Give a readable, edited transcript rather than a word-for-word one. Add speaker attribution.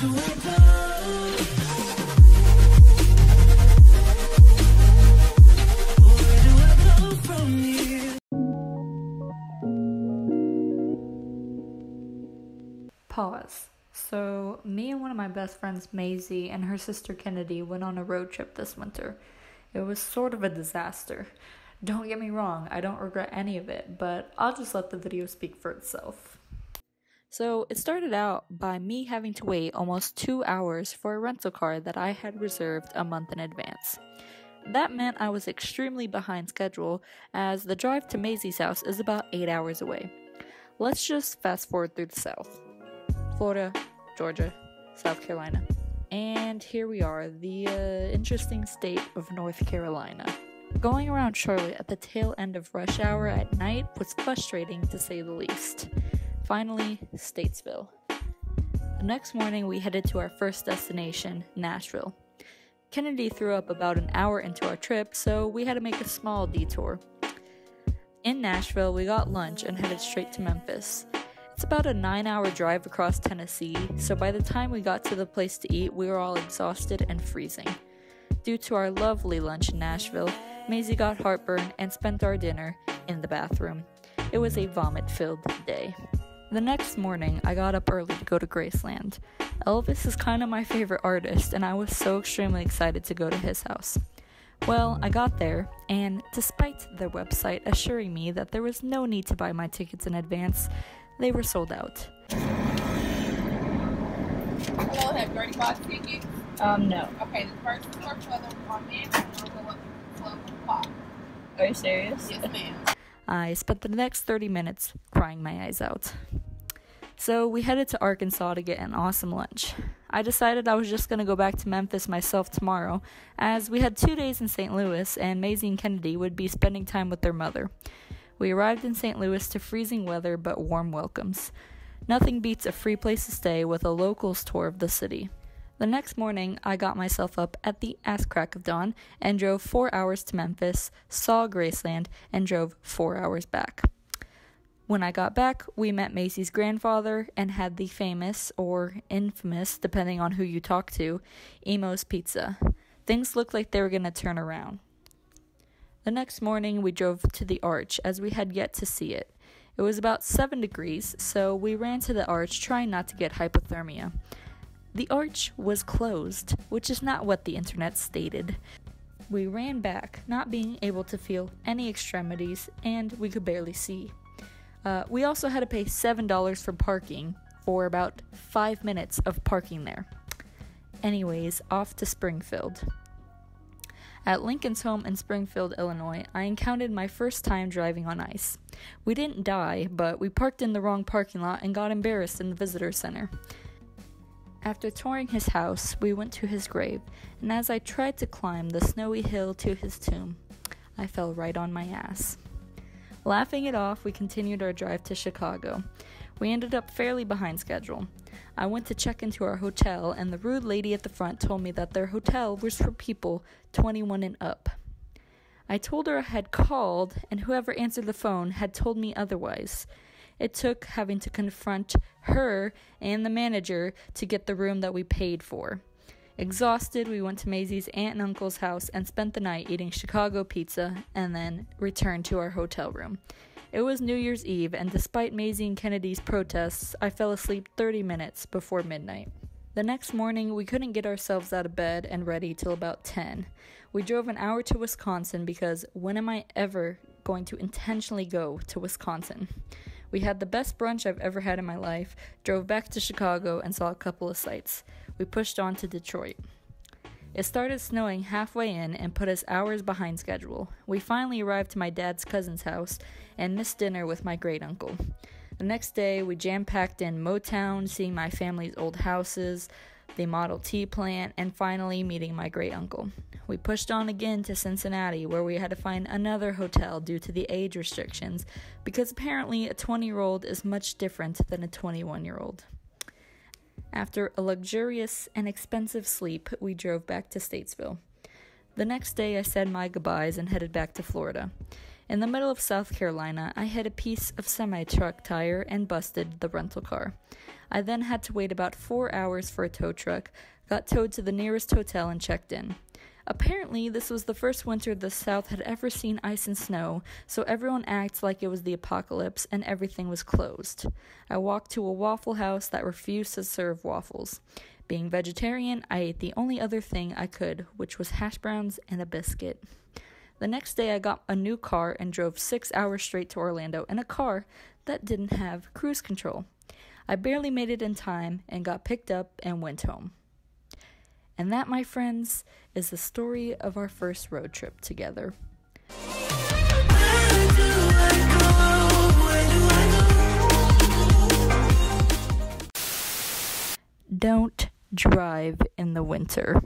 Speaker 1: Pause. So, me and one of my best friends, Maisie, and her sister Kennedy went on a road trip this winter. It was sort of a disaster. Don't get me wrong, I don't regret any of it, but I'll just let the video speak for itself. So, it started out by me having to wait almost 2 hours for a rental car that I had reserved a month in advance. That meant I was extremely behind schedule, as the drive to Maisie's house is about 8 hours away. Let's just fast forward through the South. Florida, Georgia, South Carolina. And here we are, the interesting state of North Carolina. Going around Charlotte at the tail end of rush hour at night was frustrating to say the least. Finally, Statesville. The next morning we headed to our first destination, Nashville. Kennedy threw up about an hour into our trip, so we had to make a small detour. In Nashville, we got lunch and headed straight to Memphis. It's about a 9-hour drive across Tennessee, so by the time we got to the place to eat, we were all exhausted and freezing. Due to our lovely lunch in Nashville, Maisie got heartburn and spent our dinner in the bathroom. It was a vomit-filled day. The next morning, I got up early to go to Graceland. Elvis is kind of my favorite artist, and I was so extremely excited to go to his house. Well, I got there, and despite their website assuring me that there was no need to buy my tickets in advance, they were sold out.
Speaker 2: Hello, have 35 tickets?
Speaker 1: No.
Speaker 2: Okay, the first floor for the woman will go up to 12 o'clock.
Speaker 1: Are you serious?
Speaker 2: Yes, ma'am.
Speaker 1: I spent the next 30 minutes crying my eyes out. So we headed to Arkansas to get an awesome lunch. I decided I was just going to go back to Memphis myself tomorrow, as we had 2 days in St. Louis and Maisie and Kennedy would be spending time with their mother. We arrived in St. Louis to freezing weather but warm welcomes. Nothing beats a free place to stay with a locals tour of the city. The next morning, I got myself up at the ass crack of dawn and drove 4 hours to Memphis, saw Graceland, and drove 4 hours back. When I got back, we met Maisie's grandfather and had the famous, or infamous, depending on who you talk to, Emo's Pizza. Things looked like they were going to turn around. The next morning, we drove to the Arch, as we had yet to see it. It was about 7 degrees, so we ran to the Arch, trying not to get hypothermia. The Arch was closed, which is not what the internet stated. We ran back, not being able to feel any extremities, and we could barely see. We also had to pay $7 for parking for about 5 minutes of parking there. Anyways, off to Springfield. At Lincoln's home in Springfield, Illinois, I encountered my first time driving on ice. We didn't die, but we parked in the wrong parking lot and got embarrassed in the visitor center. After touring his house, we went to his grave, and as I tried to climb the snowy hill to his tomb, I fell right on my ass. Laughing it off, we continued our drive to Chicago. We ended up fairly behind schedule. I went to check into our hotel, and the rude lady at the front told me that their hotel was for people 21 and up. I told her I had called, and whoever answered the phone had told me otherwise. It took having to confront her and the manager to get the room that we paid for. Exhausted, we went to Maisie's aunt and uncle's house and spent the night eating Chicago pizza and then returned to our hotel room. It was New Year's Eve, and despite Maisie and Kennedy's protests, I fell asleep 30 minutes before midnight. The next morning, we couldn't get ourselves out of bed and ready till about 10. We drove an hour to Wisconsin because when am I ever going to intentionally go to Wisconsin? We had the best brunch I've ever had in my life, drove back to Chicago, and saw a couple of sights. We pushed on to Detroit. It started snowing halfway in and put us hours behind schedule. We finally arrived to my dad's cousin's house and missed dinner with my great-uncle. The next day, we jam-packed in Motown, seeing my family's old houses, the Model T plant, and finally meeting my great-uncle. We pushed on again to Cincinnati, where we had to find another hotel due to the age restrictions, because apparently a 20-year-old is much different than a 21-year-old. After a luxurious and expensive sleep, we drove back to Statesville. The next day, I said my goodbyes and headed back to Florida. In the middle of South Carolina, I hit a piece of semi-truck tire and busted the rental car. I then had to wait about 4 hours for a tow truck, got towed to the nearest hotel, and checked in. Apparently, this was the first winter the South had ever seen ice and snow, so everyone acted like it was the apocalypse and everything was closed. I walked to a Waffle House that refused to serve waffles. Being vegetarian, I ate the only other thing I could, which was hash browns and a biscuit. The next day, I got a new car and drove 6 hours straight to Orlando in a car that didn't have cruise control. I barely made it in time and got picked up and went home. And that, my friends, is the story of our first road trip together. Don't drive in the winter.